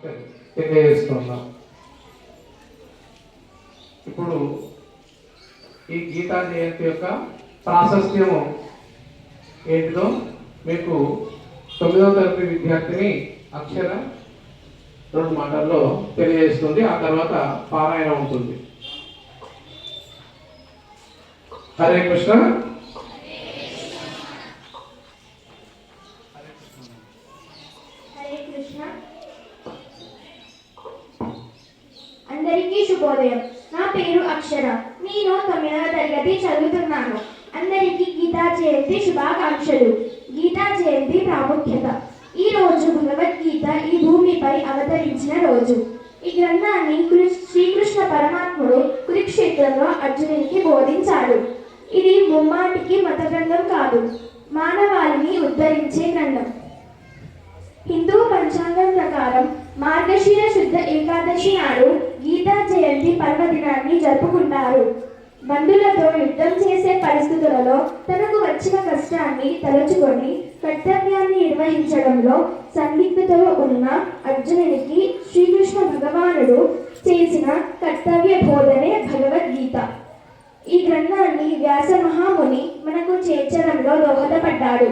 తెలియజేస్తున్నాం. ఇప్పుడు ఈ గీతా జయంతి యొక్క ప్రాశస్త్యము ఏంటిదో మీకు 9వ తరగతి విద్యార్థిని అక్షర 2 మాటల్లో తెలియజేస్తుంది. ఆ తర్వాత పారాయణ ఉంటుంది. హరే కృష్ణ. అందరికీ శుభోదయం. నా పేరు అక్షర. నేను 9వ తరగతి చదువుతున్నాను. అందరికీ గీతా జయంతి శుభాకాంక్షలు. గీతా జయంతి ప్రాముఖ్యత. ఈ రోజు భగవద్గీత ఈ భూమిపై అవతరించిన రోజు. ఈ గ్రంథాన్ని శ్రీకృష్ణ పరమాత్ముడు కురుక్షేత్రంలో అర్జునునికి బోధించాడు. ఇది ముమ్మాటికి మత గ్రంథం కాదు, మానవాళిని ఉద్ధరించే గ్రంథం. హిందూ పంచాంగం ప్రకారం మార్గశిర శుద్ధ ఏకాదశి నాడు గీతా జయంతి పర్వదినాన్ని జరుపుకుంటారు. బంధువులతో యుద్ధం చేసే పరిస్థితులలో తనకు వచ్చిన కష్టాన్ని తలుచుకొని కర్తవ్యాన్ని నిర్వహించడంలో సందిగ్ధతలో ఉన్న అర్జునునికి శ్రీకృష్ణ భగవానుడు చేసిన కర్తవ్య బోధనే భగవద్గీత. ఈ గ్రంథాన్ని వ్యాస మహాముని మనకు చేర్చడంలో దోహదపడ్డాడు.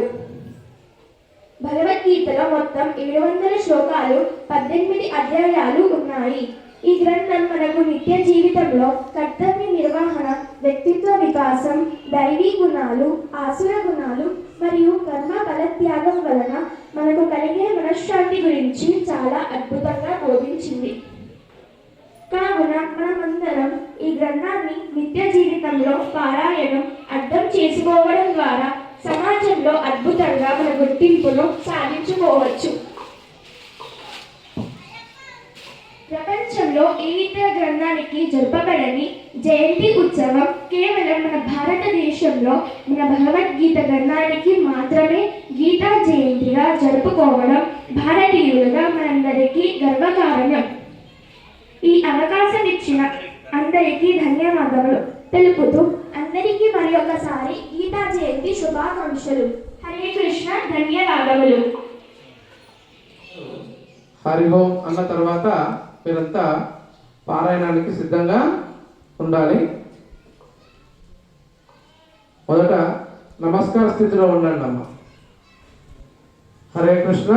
భగవద్గీతలో మొత్తం 700 శ్లోకాలు, 18 అధ్యాయాలు ఉన్నాయి. ఈ గ్రంథం మనకు నిత్య జీవితంలో కర్తవ్య నిర్వహణ, వ్యక్తిత్వ వికాసం, దైవీ గుణాలు, ఆసుర గుణాలు మరియు కర్మ ఫలత్యాగం వలన మనకు కలిగే మనశ్శాంతి గురించి చాలా అద్భుతంగా బోధించింది. కావున మనమందరం ఈ గ్రంథాన్ని నిత్య జీవితంలో పారాయణం, అర్థం చేసుకోవడం ద్వారా సమాజంలో అద్భుతంగా మన గుర్తింపును సాధించుకోవచ్చు. ప్రపంచంలో ఏ ఇతర గ్రంథానికి జరపబడని జయంతి ఉత్సవం కేవలం మన భారతదేశంలో మన భగవద్గీత గ్రంథానికి మాత్రమే గీతా జయంతిగా జరుపుకోవడం భారతీయులుగా మనందరికీ గర్వకారణం. ఈ అవకాశం ఇచ్చిన అందరికీ ధన్యవాదములు తెలుపుతూ అందరికీ మరి ఒకసారి గీతా జయంతి శుభాకాంక్షలు. హరే కృష్ణ. ధన్యవాదములు. హరి ఓం అన్న తర్వాత మీరంతా పారాయణానికి సిద్ధంగా ఉండాలి. మొదట నమస్కార స్థితిలో ఉండండి అమ్మ. హరే కృష్ణ.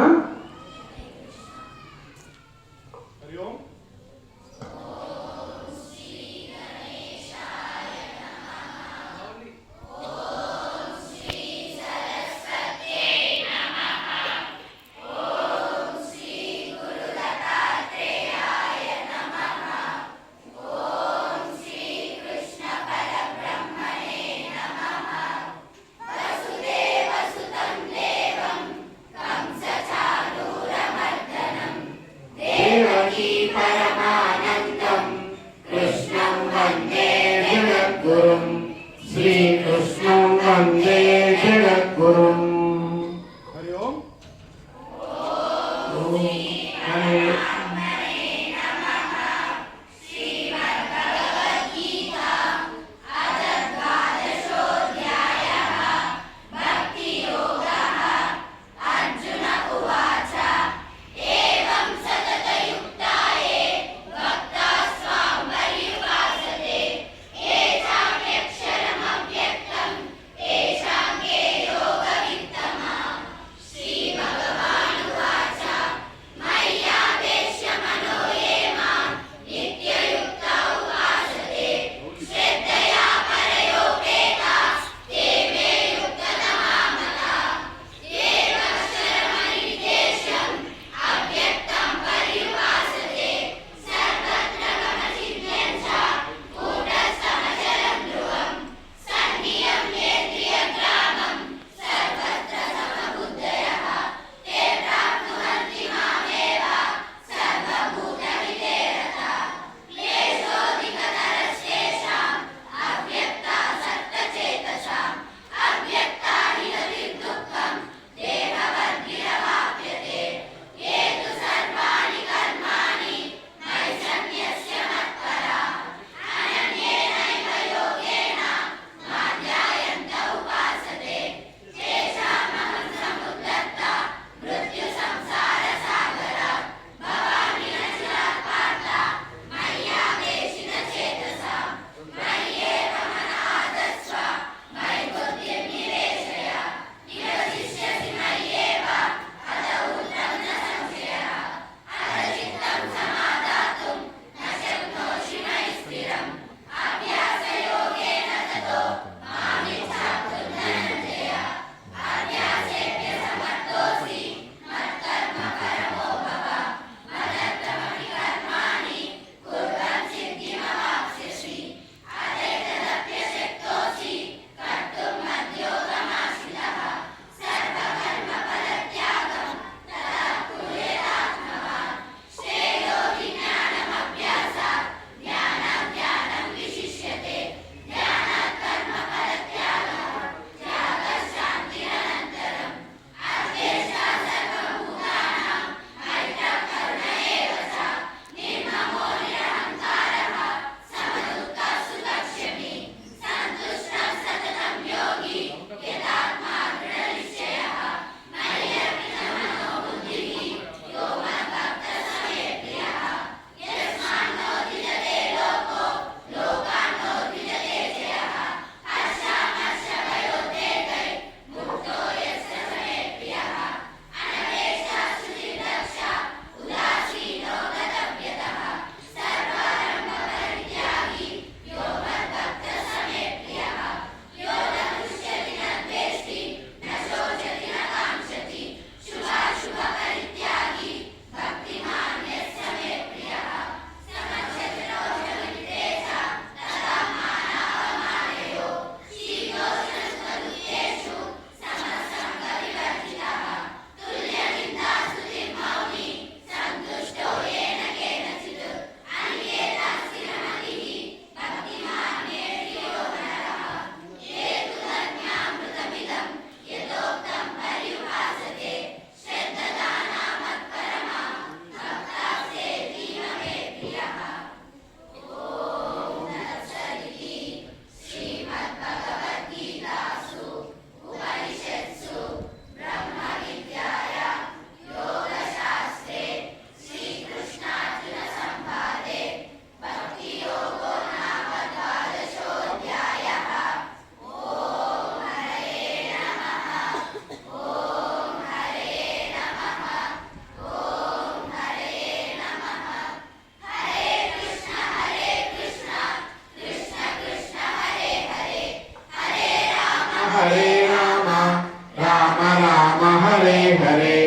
हरे हरे,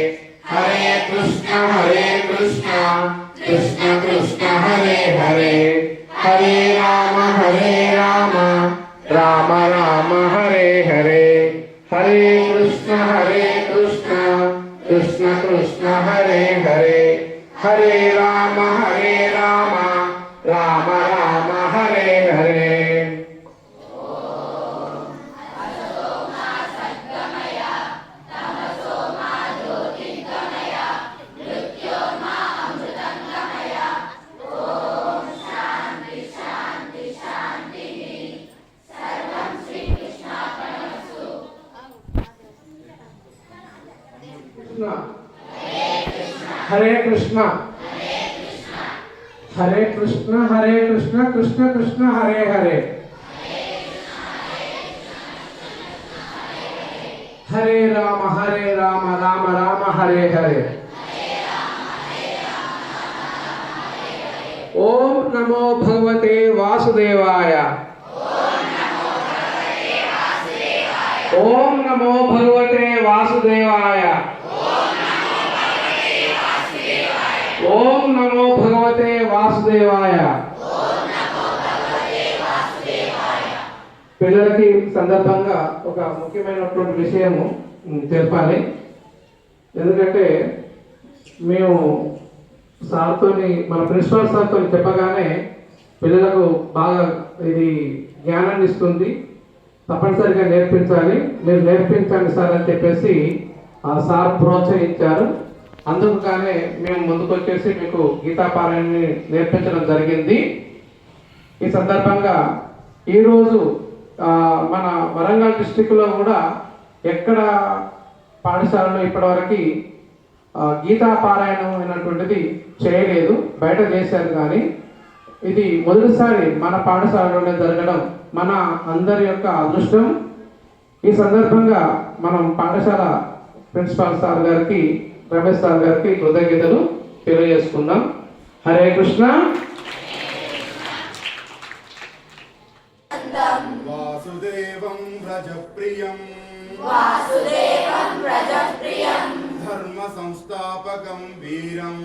हरे कृष्ण कृष्ण कृष्ण हरे हरे, हरे राम राम राम हरे हरे, हरे कृष्ण कृष्ण कृष्ण हरे हरे, हरे राम राम राम हरे हरे। हरे कृष्ण कृष्ण कृष्ण हरे हरे, हरे राम राम राम हरे हरे। ओम नमो भगवते वासुदेवाय, ओम नमो भगवते वासुदेवाय, ओम नमो भगवते वासुदेवाय। పిల్లలకి సందర్భంగా ఒక ముఖ్యమైనటువంటి విషయము చెప్పాలి. ఎందుకంటే మేము సార్తోని మన ప్రిన్సిపల్ సార్తో చెప్పగానే పిల్లలకు బాగా ఇది జ్ఞానాన్ని ఇస్తుంది, తప్పనిసరిగా నేర్పించాలి, మీరు నేర్పించండి సార్ అని చెప్పేసి ఆ సార్ ప్రోత్సహించారు. అందుకు కానీ మేము ముందుకొచ్చేసి మీకు గీతాపారాయణని నేర్పించడం జరిగింది. ఈ సందర్భంగా ఈరోజు మన వరంగల్ డిస్టిక్లో కూడా ఎక్కడ పాఠశాలలో ఇప్పటివరకు గీతాపారాయణం అయినటువంటిది చేయలేదు, బయట చేశారు. కానీ ఇది మొదటిసారి మన పాఠశాలలోనే జరగడం మన అందరి యొక్క అదృష్టం. ఈ సందర్భంగా మనం పాఠశాల ప్రిన్సిపాల్ సార్ గారికి, రమేష్ సార్ గారికి కృతజ్ఞతలు తెలియజేసుకుందాం. హరే కృష్ణ. వాసుదేవం వ్రజప్రియం ధర్మ సంస్థాపకం వీరం